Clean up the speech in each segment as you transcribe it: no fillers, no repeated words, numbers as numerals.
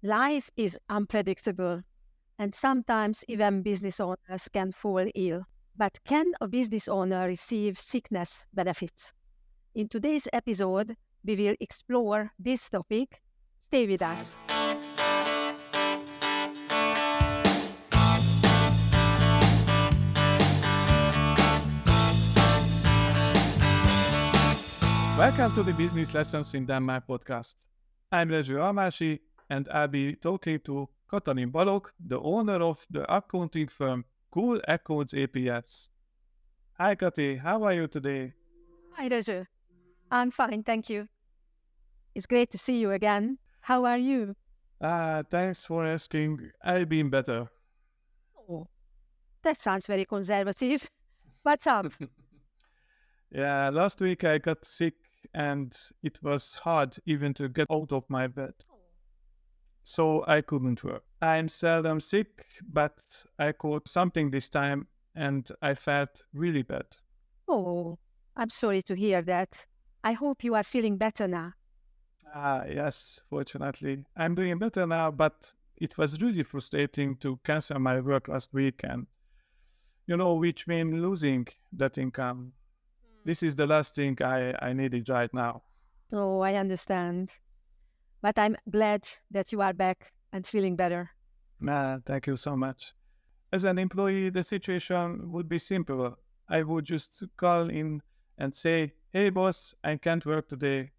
Life is unpredictable, and sometimes even business owners can fall ill. But can a business owner receive sickness benefits? In today's episode, we will explore this topic. Stay with us. Welcome to the Business Lessons in Denmark podcast. I'm Rezső and I'll be talking to Kati and Rezső, the owner of the accounting firm Cool Accounts ApS. Hi Kati, how are you today? Hi, Rezső. I'm fine, thank you. It's great to see you again. How are you? Thanks for asking. I've been better. Oh, that sounds very conservative. What's up? Yeah, last week I got sick and it was hard even to get out of my bed. So I couldn't work. I'm seldom sick, but I caught something this time and I felt really bad. Oh, I'm sorry to hear that. I hope you are feeling better now. Yes, fortunately. I'm doing better now, but it was really frustrating to cancel my work last week and, which means losing that income. This is the last thing I needed right now. Oh, I understand. But I'm glad that you are back and feeling better. Thank you so much. As an employee, the situation would be simple. I would just call in and say, hey boss, I can't work today.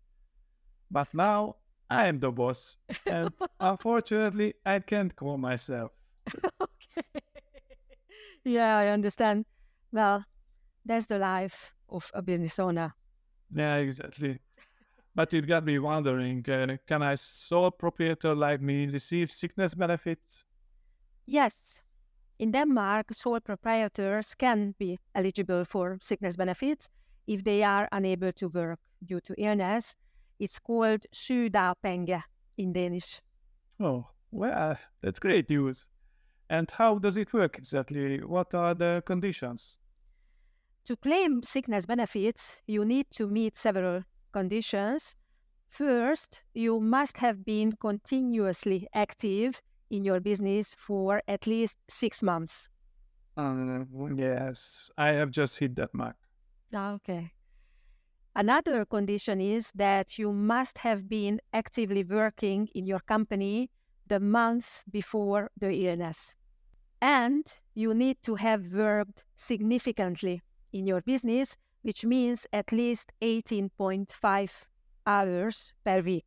But now I am the boss. And unfortunately, I can't call myself. Okay. Yeah, I understand. Well, that's the life of a business owner. Yeah, exactly. But it got me wondering, can a sole proprietor like me receive sickness benefits? Yes, in Denmark, sole proprietors can be eligible for sickness benefits if they are unable to work due to illness. It's called sygedagpenge in Danish. Oh, well, that's great news. And how does it work exactly? What are the conditions? To claim sickness benefits, you need to meet several conditions. First, you must have been continuously active in your business for at least 6 months. Yes, I have just hit that mark. Okay. Another condition is that you must have been actively working in your company the month before the illness. And you need to have worked significantly in your business, which means at least 18.5 hours per week.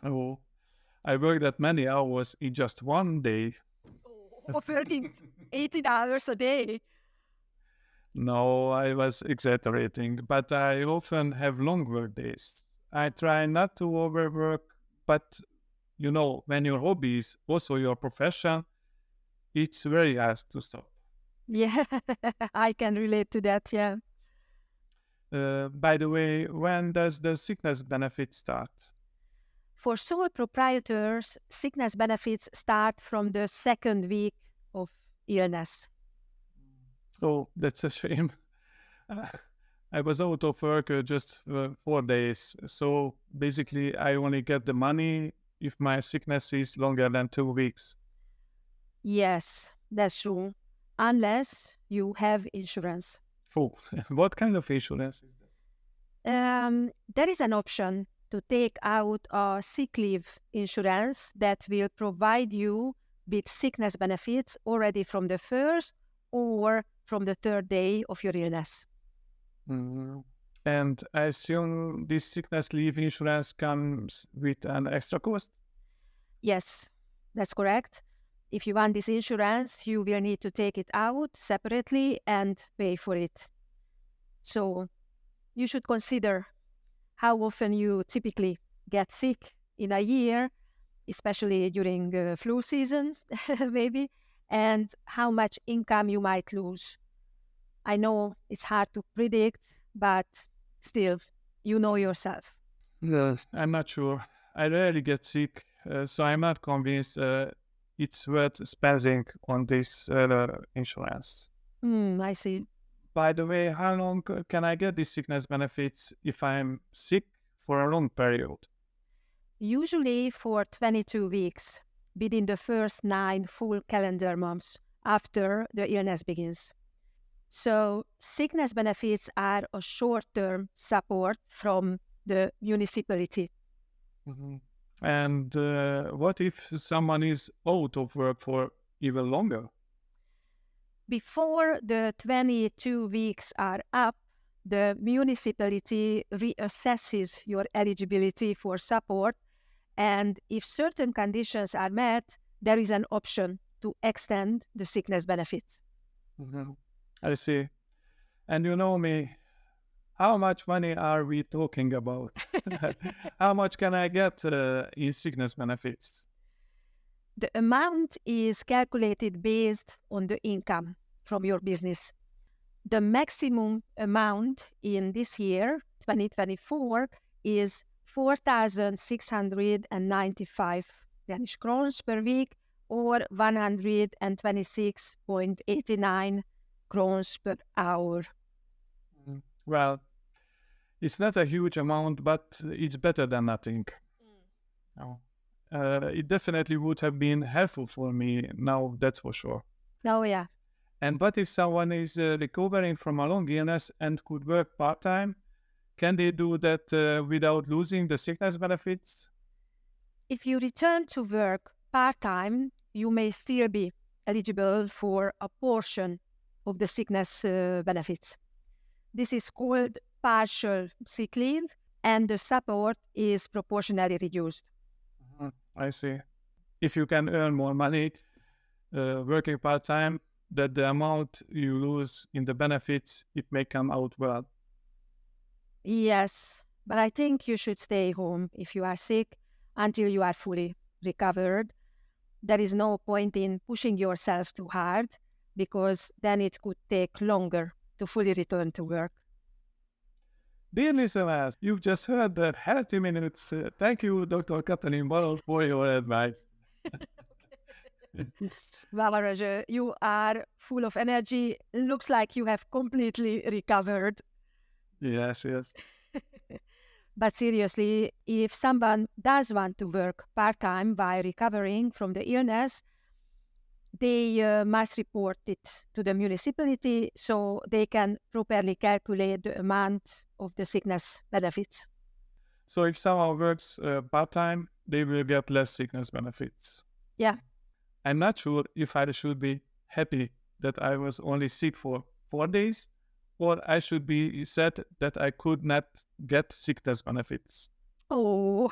Oh, I worked that many hours in just one day. Of working 18 hours a day. No, I was exaggerating, but I often have long work days. I try not to overwork, but when your hobby is also your profession, it's very hard to stop. Yeah, I can relate to that, yeah. By the way, when does the sickness benefit start? For sole proprietors, sickness benefits start from the second week of illness. Oh, that's a shame. I was out of work just 4 days. So basically, I only get the money if my sickness is longer than 2 weeks. Yes, that's true. Unless you have insurance. Oh, what kind of insurance is that? There is an option to take out a sick leave insurance that will provide you with sickness benefits already from the first or from the third day of your illness. Mm. And I assume this sickness leave insurance comes with an extra cost? Yes, that's correct. If you want this insurance, you will need to take it out separately and pay for it. So you should consider how often you typically get sick in a year, especially during flu season, maybe, and how much income you might lose. I know it's hard to predict, but still, you know yourself. Yes. I'm not sure. I rarely get sick, so I'm not convinced it's worth spending on this insurance. I see. By the way, how long can I get these sickness benefits if I'm sick for a long period? Usually for 22 weeks within the first 9 full calendar months after the illness begins. So sickness benefits are a short-term support from the municipality. Mm-hmm. And what if someone is out of work for even longer? Before the 22 weeks are up, the municipality reassesses your eligibility for support, and if certain conditions are met, there is an option to extend the sickness benefits. Mm-hmm. I see. And you know me, how much money are we talking about? How much can I get in sickness benefits? The amount is calculated based on the income from your business. The maximum amount in this year, 2024, is 4,695 Danish crowns per week, or 126.89 crowns per hour. Well, it's not a huge amount, but it's better than nothing. Oh. It definitely would have been helpful for me now, that's for sure. Oh, yeah. And what if someone is recovering from a long illness and could work part-time? Can they do that without losing the sickness benefits? If you return to work part-time, you may still be eligible for a portion of the sickness benefits. This is called partial sick leave, and the support is proportionally reduced. I see. If you can earn more money working part-time, that the amount you lose in the benefits, it may come out well. Yes, but I think you should stay home if you are sick until you are fully recovered. There is no point in pushing yourself too hard, because then it could take longer to fully return to work. Dear listeners, you've just heard the Healthy Minutes. Thank you, Dr. Katalin Balog, for your advice. Well, Rezső, you are full of energy. Looks like you have completely recovered. Yes. But seriously, if someone does want to work part-time while recovering from the illness, they must report it to the municipality so they can properly calculate the amount of the sickness benefits. So if someone works part-time, they will get less sickness benefits. Yeah. I'm not sure if I should be happy that I was only sick for 4 days, or I should be sad that I could not get sickness benefits. Oh.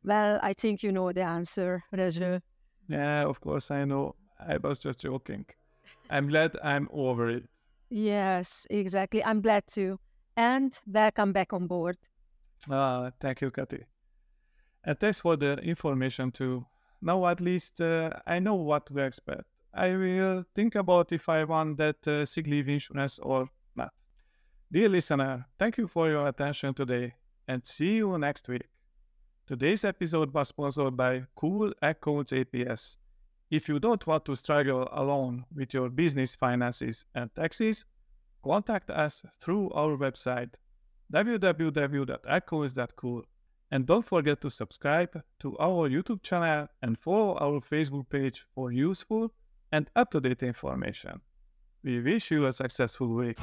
Well, I think you know the answer, Rezső. Yeah, of course I know. I was just joking. I'm glad I'm over it. Yes, exactly. I'm glad to. And welcome back on board. Thank you, Kati. And thanks for the information too. Now at least I know what to expect. I will think about if I want that sick leave insurance or not. Dear listener, thank you for your attention today, and see you next week. Today's episode was sponsored by Cool Accounts ApS. If you don't want to struggle alone with your business finances and taxes, contact us through our website www.accounts.cool. And don't forget to subscribe to our YouTube channel and follow our Facebook page for useful and up-to-date information. We wish you a successful week.